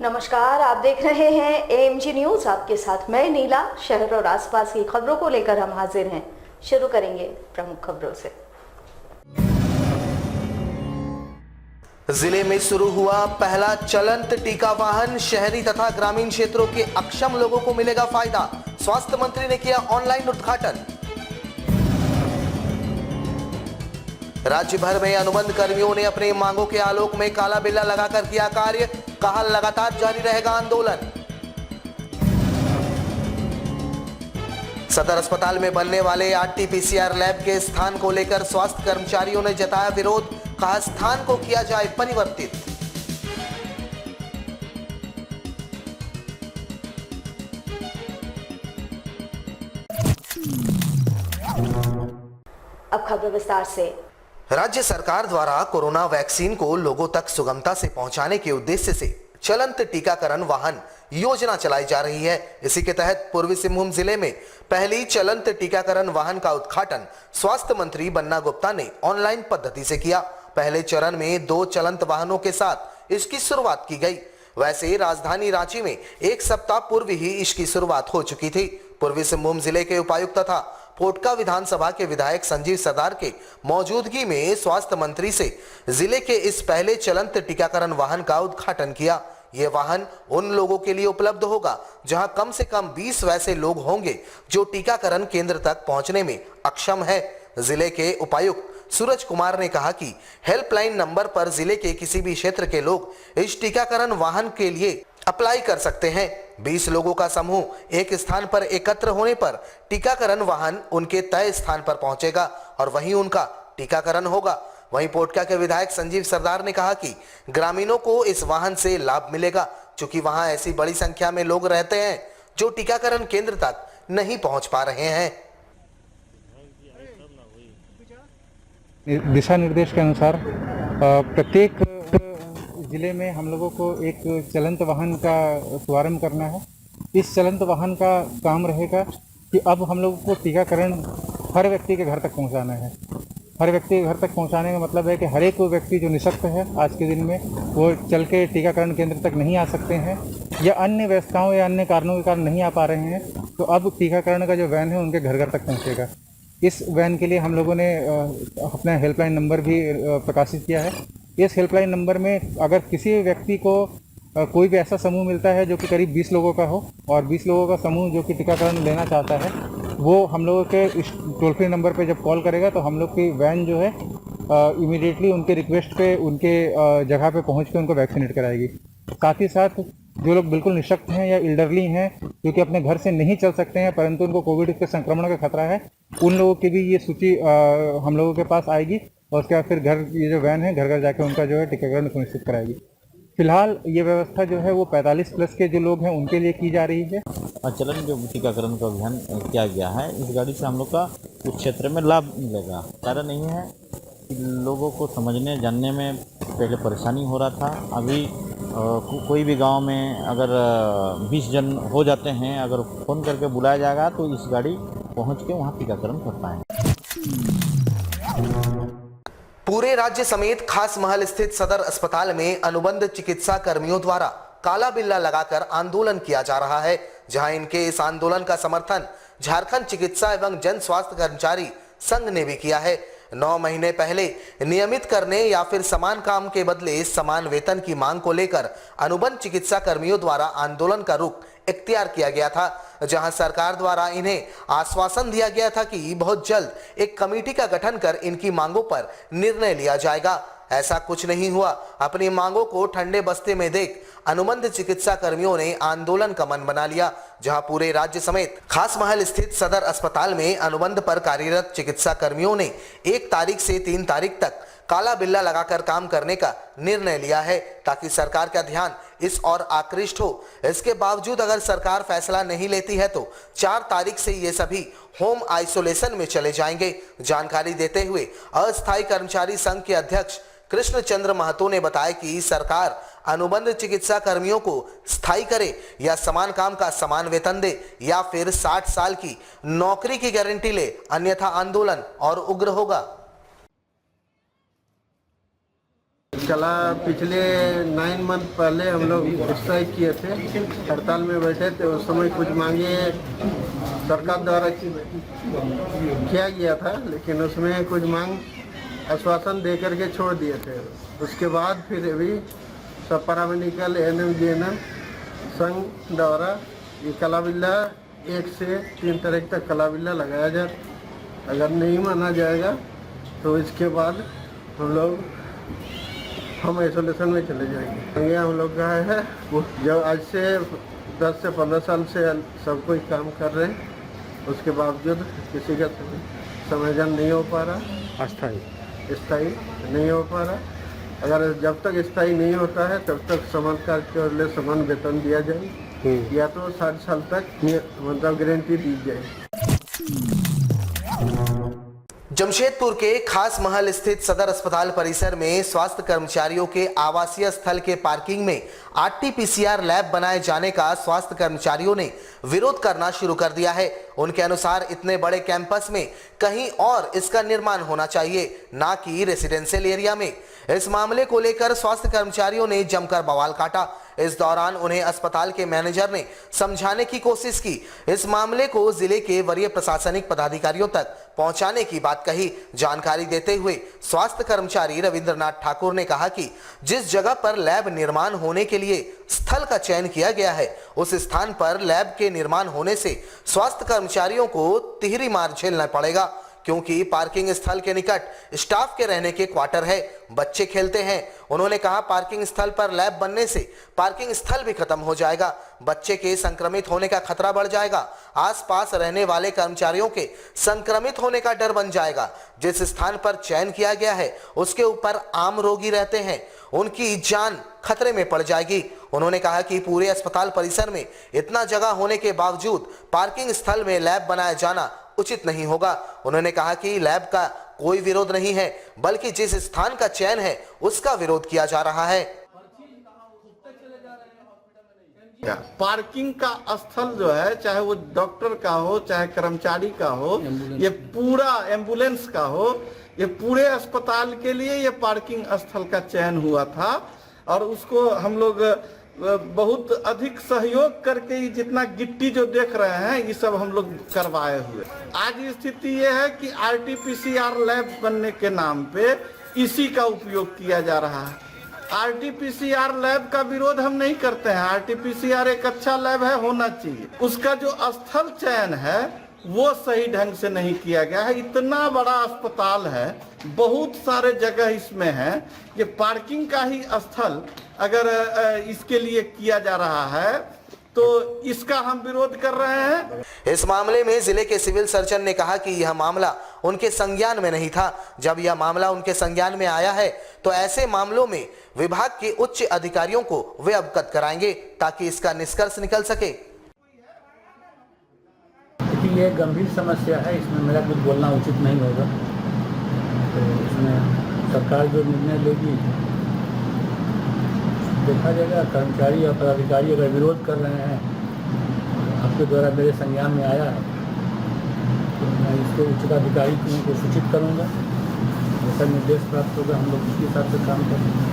नमस्कार, आप देख रहे हैं AMG न्यूज। आपके साथ मैं नीला। शहर और आसपास की खबरों को लेकर हम हाजिर हैं। शुरू करेंगे प्रमुख खबरों से। जिले में शुरू हुआ पहला चलंत टीका वाहन। शहरी तथा ग्रामीण क्षेत्रों के अक्षम लोगों को मिलेगा फायदा। स्वास्थ्य मंत्री ने किया ऑनलाइन उद्घाटन। राज्य भर में अनुबंध कर्मियों ने अपनी मांगों के आलोक में काला बिल्ला लगाकर किया कार्य। कहा, लगातार जारी रहेगा आंदोलन। सदर अस्पताल में बनने वाले RT-PCR लैब के स्थान को लेकर स्वास्थ्य कर्मचारियों ने जताया विरोध। कहा, स्थान को किया जाए परिवर्तित। अब खबर विस्तार से। राज्य सरकार द्वारा कोरोना वैक्सीन को लोगों तक सुगमता से पहुंचाने के उद्देश्य से चलंत टीकाकरण वाहन योजना चलाई जा रही है। इसी के तहत पूर्वी सिंहभूम जिले में पहली चलंत टीकाकरण वाहन का उद्घाटन स्वास्थ्य मंत्री बन्ना गुप्ता ने ऑनलाइन पद्धति से किया। पहले चरण में 2 चलंत वाहनों के साथ इसकी शुरुआत की गई। वैसे राजधानी रांची में 1 सप्ताह पूर्व ही इसकी शुरुआत हो चुकी थी। पूर्वी सिंहभूम जिले के उपायुक्त तथा पोटका विधानसभा के विधायक संजीव सरदार के मौजूदगी में स्वास्थ्य मंत्री से जिले के इस पहले चलंत टीकाकरण वाहन का उद्घाटन किया। ये वाहन उन लोगों के लिए उपलब्ध होगा जहां कम से कम 20 वैसे लोग होंगे जो टीकाकरण केंद्र तक पहुंचने में अक्षम है। जिले के उपायुक्त सूरज कुमार ने कहा कि हेल्पलाइन नंबर पर जिले के किसी भी क्षेत्र के लोग इस टीकाकरण वाहन के लिए अप्लाई कर सकते हैं। 20 लोगों का समूह एक स्थान पर एकत्र होने पर टीकाकरण वाहन उनके तय स्थान पर पहुंचेगा और वहीं उनका टीकाकरण होगा। वहीं पोटका के विधायक संजीव सरदार ने कहा कि ग्रामीणों को इस वाहन से लाभ मिलेगा, चूंकि वहां ऐसी बड़ी संख्या में लोग रहते हैं जो टीकाकरण केंद्र तक नहीं पहुंच पा रहे हैं। दिशा निर्देश के अनुसार प्रत्येक जिले में हम लोगों को एक चलंत वाहन का शुभारंभ करना है। इस चलंत वाहन का काम रहेगा कि अब हम लोगों को टीकाकरण हर व्यक्ति के घर तक पहुंचाना है। हर व्यक्ति के घर तक पहुंचाने का मतलब है कि हर एक व्यक्ति जो निःशक्त है आज के दिन में, वो चल के टीकाकरण केंद्र तक नहीं आ सकते हैं या अन्य व्यवस्थाओं या अन्य कारणों के कारण नहीं आ पा रहे हैं, तो अब टीकाकरण का जो वैन है उनके घर घर तक पहुँचेगा। इस वैन के लिए हम लोगों ने अपना हेल्पलाइन नंबर भी प्रकाशित किया है। इस हेल्पलाइन नंबर में अगर किसी व्यक्ति को कोई भी ऐसा समूह मिलता है जो कि करीब 20 लोगों का हो और 20 लोगों का समूह जो कि टीकाकरण लेना चाहता है, वो हम लोगों के इस टोल फ्री नंबर पे जब कॉल करेगा तो हम लोग की वैन जो है इमीडिएटली उनके रिक्वेस्ट पे उनके जगह पे पहुंच के उनको वैक्सीनेट कराएगी। साथ ही साथ जो लोग बिल्कुल निःशक्त हैं या इल्डरली हैं, क्योंकि अपने घर से नहीं चल सकते हैं परंतु उनको कोविड के संक्रमण का खतरा है, उन लोगों की भी ये सूची हम लोगों के पास आएगी और उसके बाद फिर घर ये जो वैन है घर घर जाके उनका जो है टीकाकरण सुनिश्चित कराएगी। फिलहाल ये व्यवस्था जो है वो 45 प्लस के जो लोग हैं उनके लिए की जा रही है। चलन जो टीकाकरण का अभियान किया गया है, इस गाड़ी से हम लोग का कुछ क्षेत्र में लाभ मिलेगा। कारण नहीं है कि लोगों को समझने जानने में पहले परेशानी हो रहा था। अभी कोई भी गांव में अगर 20 जन हो जाते हैं, अगर फ़ोन करके बुलाया जाएगा तो इस गाड़ी पहुंच के वहां टीकाकरण कर पाएंगे। पूरे राज्य समेत खास महल स्थित सदर अस्पताल में अनुबंध चिकित्सा कर्मियों द्वारा काला बिल्ला लगाकर आंदोलन किया जा रहा है। जहां इनके इस आंदोलन का समर्थन झारखंड चिकित्सा एवं जन स्वास्थ्य कर्मचारी संघ ने भी किया है। 9 महीने पहले नियमित करने या फिर समान काम के बदले समान वेतन की मांग को लेकर अनुबंध चिकित्सा कर्मियों द्वारा आंदोलन का रुख इख्तियार किया गया था, जहां सरकार द्वारा इन्हें आश्वासन दिया गया था कि बहुत जल्द एक कमेटी का गठन कर इनकी मांगों पर निर्णय लिया जाएगा। ऐसा कुछ नहीं हुआ। अपनी मांगों को ठंडे बस्ते में देख अनुबंध चिकित्सा कर्मियों ने आंदोलन का मन बना लिया। जहां पूरे राज्य समेत खास महल स्थित सदर अस्पताल में अनुबंध पर कार्यरत चिकित्सा कर्मियों ने 1 तारीख से 3 तारीख तक काला बिल्ला लगाकर काम करने का निर्णय लिया है, ताकि सरकार का ध्यान इस ओर आकृष्ट हो। इसके बावजूद अगर सरकार फैसला नहीं लेती है तो 4 तारीख से ये सभी होम आइसोलेशन में चले जाएंगे। जानकारी देते हुए अस्थायी कर्मचारी संघ के अध्यक्ष कृष्ण चंद्र महतो ने बताया कि सरकार अनुबंध चिकित्सा कर्मियों को स्थायी करे या समान काम का समान वेतन दे या फिर 60 साल की नौकरी की गारंटी ले, अन्यथा आंदोलन और उग्र होगा। चला। पिछले 9 मंथ पहले हम लोग स्ट्राइक किए थे, हड़ताल में बैठे थे। उस समय कुछ मांगे सरकार द्वारा किया गया था, लेकिन उसमें कुछ मांग आश्वासन दे करके छोड़ दिए थे। उसके बाद फिर अभी सब पैरामेडिकल एएनएम जीएनएम संघ द्वारा ये काला बिल्ला 1 से 3 तारीख तक काला बिल्ला लगाया जाए। अगर नहीं माना जाएगा तो इसके बाद हम आइसोलेशन में चले जाएंगे। ये हम लोग का है जो आज से 10 से 15 साल से सब कोई काम कर रहे हैं, उसके बावजूद किसी का समाधान नहीं हो पा रहा, स्थायी नहीं हो पा रहा। अगर जब तक स्थायी नहीं होता है तब तक समान कार्य के लिए समान वेतन दिया जाए, या तो 60 साल तक मतलब गारंटी दी जाए। जमशेदपुर के खास महल स्थित सदर अस्पताल परिसर में स्वास्थ्य कर्मचारियों के आवासीय स्थल के पार्किंग में आरटीपीसीआर लैब बनाए जाने का स्वास्थ्य कर्मचारियों ने विरोध करना शुरू कर दिया है। उनके अनुसार इतने बड़े कैंपस में कहीं और इसका निर्माण होना चाहिए, ना कि रेसिडेंशियल एरिया में। इस मामले को लेकर स्वास्थ्य कर्मचारियों ने जमकर बवाल काटा। इस दौरान उन्हें अस्पताल के मैनेजर ने समझाने की कोशिश की। इस मामले को जिले के वरीय प्रशासनिक पदाधिकारियों तक पहुंचाने की बात कही। जानकारी देते हुए स्वास्थ्य कर्मचारी रविंद्रनाथ ठाकुर ने कहा कि जिस जगह पर लैब निर्माण होने के लिए स्थल का चयन किया गया है, उस स्थान पर लैब के निर्माण होने से स्वास्थ्य कर्मचारियों को तिहरी मार झेलना पड़ेगा, क्योंकि पार्किंग स्थल के निकट स्टाफ के रहने के क्वार्टर है, बच्चे खेलते हैं। उन्होंने कहा पार्किंग स्थल पर लैब बनने से पार्किंग स्थल भी खत्म हो जाएगा, बच्चे के संक्रमित होने का खतरा बढ़ जाएगा, आसपास रहने वाले कर्मचारियों के संक्रमित होने का डर बन जाएगा। जिस स्थान पर चयन किया गया है उसके ऊपर आम रोगी रहते हैं, उनकी जान खतरे में पड़ जाएगी। उन्होंने कहा कि पूरे अस्पताल परिसर में इतना जगह होने के बावजूद पार्किंग स्थल में लैब बनाया जाना उचित नहीं होगा। उन्होंने कहा कि लैब का कोई विरोध नहीं है, बल्कि जिस स्थान का चयन है उसका विरोध किया जा रहा है। पार्किंग का स्थल जो है, चाहे वो डॉक्टर का हो, चाहे कर्मचारी का हो, ये पूरा एम्बुलेंस का हो, ये पूरे अस्पताल के लिए ये पार्किंग स्थल का चयन हुआ था। और उसको हम लोग बहुत अधिक सहयोग करके जितना गिट्टी जो देख रहे हैं ये सब हम लोग करवाए हुए। आज स्थिति ये है कि आरटीपीसीआर लैब बनने के नाम पे इसी का उपयोग किया जा रहा है। आरटीपीसीआर लैब का विरोध हम नहीं करते हैं, आरटीपीसीआर एक अच्छा लैब है, होना चाहिए। उसका जो स्थल चयन है वो सही ढंग से नहीं किया गया है। इतना बड़ा अस्पताल है, बहुत सारे जगह इसमें है, ये पार्किंग का ही स्थल अगर इसके लिए किया जा रहा है तो इसका हम विरोध कर रहे हैं। इस मामले में जिले के सिविल सर्जन ने कहा कि यह मामला उनके संज्ञान में नहीं था। जब यह मामला उनके संज्ञान में आया है तो ऐसे मामलों में विभाग के उच्च अधिकारियों को वे अवगत कराएंगे ताकि इसका निष्कर्ष निकल सके। ये गंभीर समस्या है, इसमें मेरा कुछ बोलना उचित नहीं होगा। तो इसमें सरकार जो निर्णय लेगी देखा जाएगा। कर्मचारी और पदाधिकारी अगर विरोध कर रहे हैं, आपके द्वारा मेरे संज्ञान में आया है, तो मैं इसको उच्चाधिकारी को सूचित करूंगा। जैसा निर्देश प्राप्त होगा हम लोग उसके हिसाब से काम करेंगे।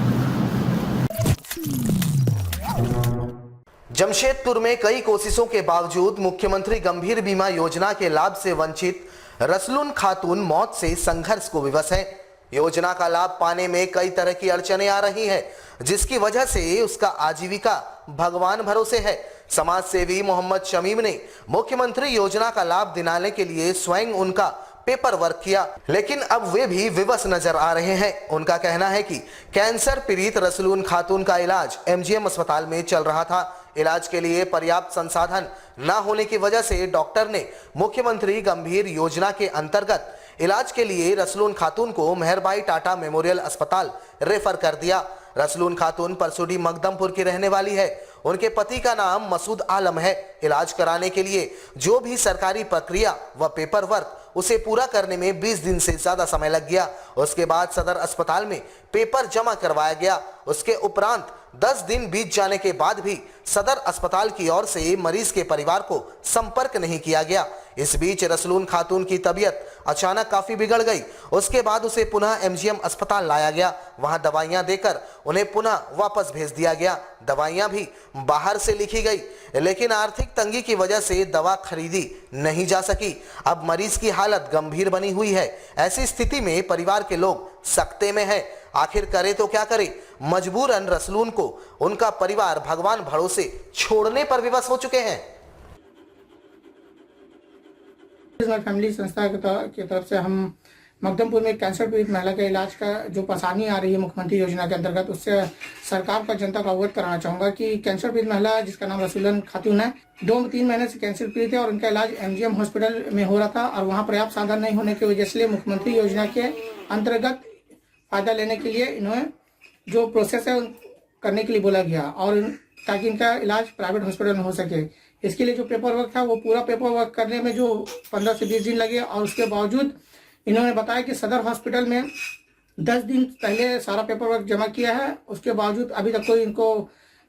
जमशेदपुर में कई कोशिशों के बावजूद मुख्यमंत्री गंभीर बीमा योजना के लाभ से वंचित रसलून खातून मौत से संघर्ष को विवश है। योजना का लाभ पाने में कई तरह की अड़चनें आ रही हैं, जिसकी वजह से उसका आजीविका भगवान भरोसे है। समाज सेवी मोहम्मद शमीम ने मुख्यमंत्री योजना का लाभ दिलाने के लिए स्वयं उनका पेपर वर्क किया, लेकिन अब वे भी विवश नजर आ रहे हैं। उनका कहना है कि कैंसर पीड़ित रसलून खातून का इलाज एमजीएम अस्पताल में चल रहा था। इलाज के लिए पर्याप्त संसाधन न होने की वजह से डॉक्टर ने मुख्यमंत्री गंभीर योजना के अंतर्गत इलाज के लिए रसलून खातून को मेहरबाई टाटा मेमोरियल अस्पताल रेफर कर दिया। रसलून खातून परसुडी मकदमपुर की रहने वाली है। उनके पति का नाम मसूद आलम है। इलाज कराने के लिए जो भी सरकारी प्रक्रिया व पेपर वर्क उसे पूरा करने में 20 दिन से ज्यादा समय लग गया। उसके बाद सदर अस्पताल में पेपर जमा करवाया गया। उसके उपरांत 10 दिन बीत जाने के बाद भी सदर अस्पताल की ओर से मरीज के परिवार को संपर्क नहीं किया गया। इस बीच रसलून खातून की तबीयत अचानक काफी बिगड़ गई। उसके बाद उसे पुनः एमजीएम अस्पताल लाया गया। वहां दवाइयां देकर उन्हें पुनः वापस भेज दिया गया। दवाइयां भी बाहर से लिखी गई, लेकिन आर्थिक तंगी की वजह से दवा खरीदी नहीं जा सकी। अब मरीज की हालत गंभीर बनी हुई है। ऐसी स्थिति में परिवार के लोग सकते में है। आखिर करे तो क्या करे। मजबूरन रसलून को उनका परिवार भगवान भरोसे छोड़ने पर विवश हो चुके हैं। फैमिली संस्था की तरफ से हम मकदमपुर में कैंसर पीड़ित महिला के इलाज का जो परेशानी आ रही है मुख्यमंत्री योजना के अंतर्गत, उससे सरकार का जनता को अवगत कराना चाहूँगा कि कैंसर पीड़ित महिला जिसका नाम रसूलन खातून है, 2-3 महीने से कैंसर पीड़ित है और उनका इलाज एमजीएम हॉस्पिटल में हो रहा था और वहाँ पर्याप्त साधन नहीं होने की वजह से मुख्यमंत्री योजना के अंतर्गत फायदा लेने के लिए इन्हें जो प्रोसेस है करने के लिए बोला गया और ताकि इनका इलाज प्राइवेट हॉस्पिटल में हो सके। इसके लिए जो पेपर वर्क था वो पूरा पेपर वर्क करने में जो 15 से 20 दिन लगे और उसके बावजूद इन्होंने बताया कि सदर हॉस्पिटल में 10 दिन पहले सारा पेपर वर्क जमा किया है। उसके बावजूद अभी तक कोई इनको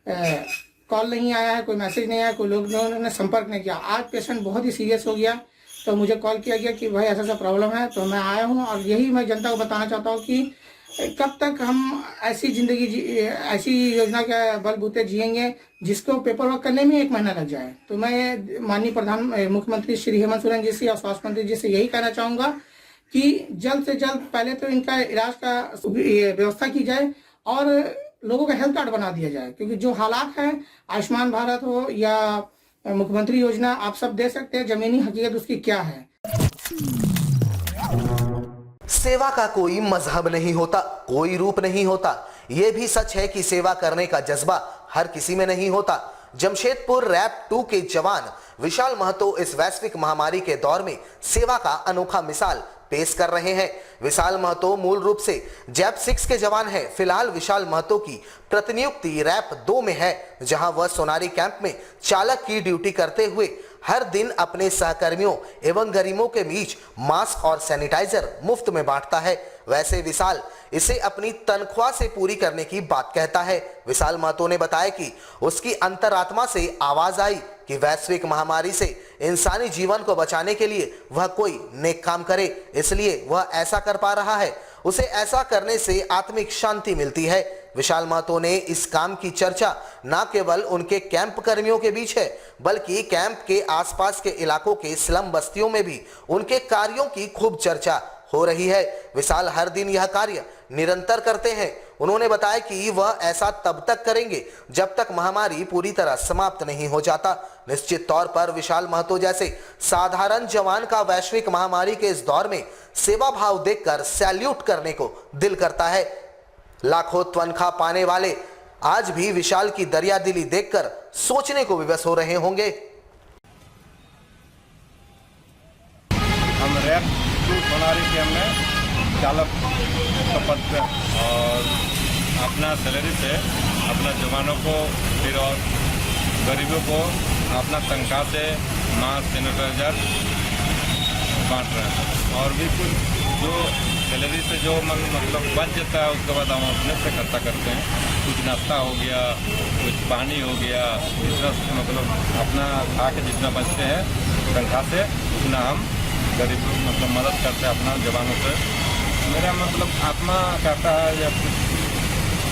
कॉल नहीं आया है, कोई मैसेज नहीं आया, कोई लोग ने संपर्क नहीं किया। आज पेशेंट बहुत ही सीरियस हो गया तो मुझे कॉल किया गया कि भाई ऐसा प्रॉब्लम है, तो मैं आया हूँ और यही मैं जनता को बताना चाहता हूँ कि कब तक हम ऐसी जिंदगी ऐसी योजना के बलबूते जिएंगे जिसको पेपर वर्क करने में 1 महीना लग जाए। तो मैं माननीय मुख्यमंत्री श्री हेमंत सोरेन जी से और स्वास्थ्य मंत्री जी से यही कहना चाहूँगा कि जल्द से जल्द पहले तो इनका इलाज का व्यवस्था की जाए और लोगों का हेल्थ कार्ड बना दिया जाए, क्योंकि जो हालात है आयुष्मान भारत हो या मुख्यमंत्री योजना आप सब दे सकते हैं, जमीनी हकीकत उसकी क्या है। सेवा का कोई मजहब नहीं होता, कोई रूप नहीं होता। यह भी सच है कि सेवा करने का जज्बा हर किसी में नहीं होता। जमशेदपुर रैप 2 के जवान विशाल महतो इस वैश्विक महामारी के दौर में सेवा का अनोखा मिसाल पेश कर रहे हैं। विशाल महतो मूल रूप से जैप 6 के जवान हैं। फिलहाल विशाल महतो की प्रतिनियुक्ति रैप 2 में है, जहां वह सोनारी कैंप में चालक की ड्यूटी करते हुए हर दिन अपने सहकर्मियों एवं गरीबों के बीच मास्क और सैनिटाइजर मुफ्त में बांटता है। वैसे विशाल इसे अपनी तनख्वाह से पूरी करने की बात कहता है। विशाल महतो ने बताया कि उसकी अंतरात्मा से आवाज आई कि वैश्विक महामारी से इंसानी जीवन को बचाने के लिए वह कोई नेक काम करे, इसलिए वह ऐसा कर पा रहा है। उसे ऐसा करने से आत्मिक शांति मिलती है। विशाल महतो ने इस काम की चर्चा न केवल उनके कैंप कर्मियों के बीच है, बल्कि कैंप के आसपास के इलाकों के स्लम बस्तियों में भी उनके कार्यों की खूब चर्चा हो रही है। विशाल हर दिन यह कार्य निरंतर करते हैं। उन्होंने बताया कि वह ऐसा तब तक करेंगे जब तक महामारी पूरी तरह समाप्त नहीं हो जाता। निश्चित तौर पर विशाल महतो जैसे साधारण जवान का वैश्विक महामारी के इस दौर में सेवा भाव देखकर सैल्यूट करने को दिल करता है। लाखों तनख्वाह पाने वाले आज भी विशाल की दरियादिली देखकर सोचने को विवश हो रहे होंगे। हम रैप 2 सोनारी कैंप में चालक का पद पे और अपना सैलरी से अपना जवानों को फिर और गरीबों को अपना तनख्वाह से मास्क सैनिटाइजर बांट रहे हैं और भी कुछ जो सैलरी से जो मतलब बच जाता है उसके बाद हम अपने से खर्चा करते हैं। कुछ नाश्ता हो गया, कुछ पानी हो गया, जितना मतलब अपना खा के जितना बचते हैं तनख्वाह से उतना हम गरीब मतलब मदद करते हैं अपना जवानों से। मेरा मतलब आत्मा कहता है या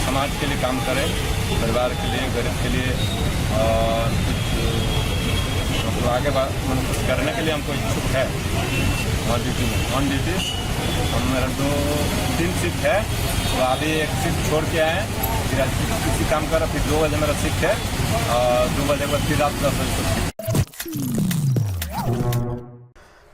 समाज के लिए काम करें, परिवार के लिए, गरीब के लिए और कुछ मतलब आगे मतलब कुछ करने के लिए हमको इच्छुक है। ऑन ड्यूटी हम मेरा 2-3 शिफ्ट है, तो अभी एक शिफ्ट छोड़ के आए, फिर किसी काम कर फिर 2 बजे मेरा शिफ्ट है और 2 बजे के बाद फिर रात 10 बजे तक।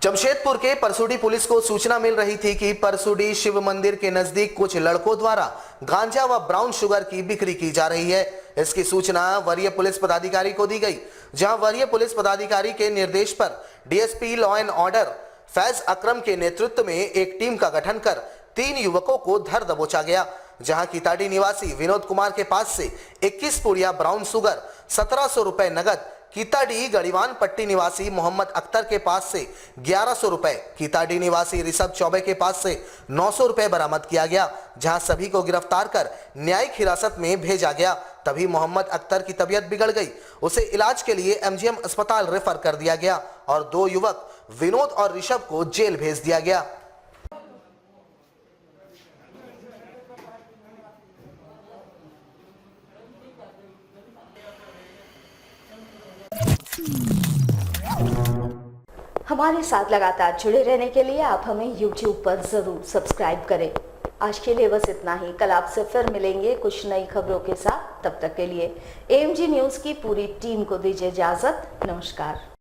जमशेदपुर के परसुडी पुलिस को सूचना मिल रही थी कि परसुडी शिव मंदिर के नजदीक कुछ लड़कों द्वारा गांजा व ब्राउन शुगर की बिक्री की जा रही है। इसकी सूचना वरीय पुलिस पदाधिकारी को दी गई, जहां वरीय पुलिस पदाधिकारी के निर्देश पर DSP law and order Faiz Akram के नेतृत्व में एक टीम का गठन कर 3 युवकों को धर दबोचा गया। जहां कीताडी निवासी विनोद कुमार के पास से 21 पुड़िया ब्राउन शुगर, 1700 रुपए नगद, कीताडी गढ़ीवान पट्टी निवासी मोहम्मद अख्तर के पास से 1100 रुपए, कीताडी निवासी ऋषभ चौबे के पास से 900 रुपए बरामद किया गया। जहां सभी को गिरफ्तार कर न्यायिक हिरासत में भेजा गया। तभी मोहम्मद अख्तर की तबीयत बिगड़ गई, उसे इलाज के लिए एमजीएम अस्पताल रेफर कर दिया गया और 2 युवक विनोद और ऋषभ को जेल भेज दिया गया। हमारे साथ लगातार जुड़े रहने के लिए आप हमें YouTube पर जरूर सब्सक्राइब करें। आज के लिए बस इतना ही। कल आपसे फिर मिलेंगे कुछ नई खबरों के साथ। तब तक के लिए AMG न्यूज़ की पूरी टीम को दीजिए इजाजत। नमस्कार।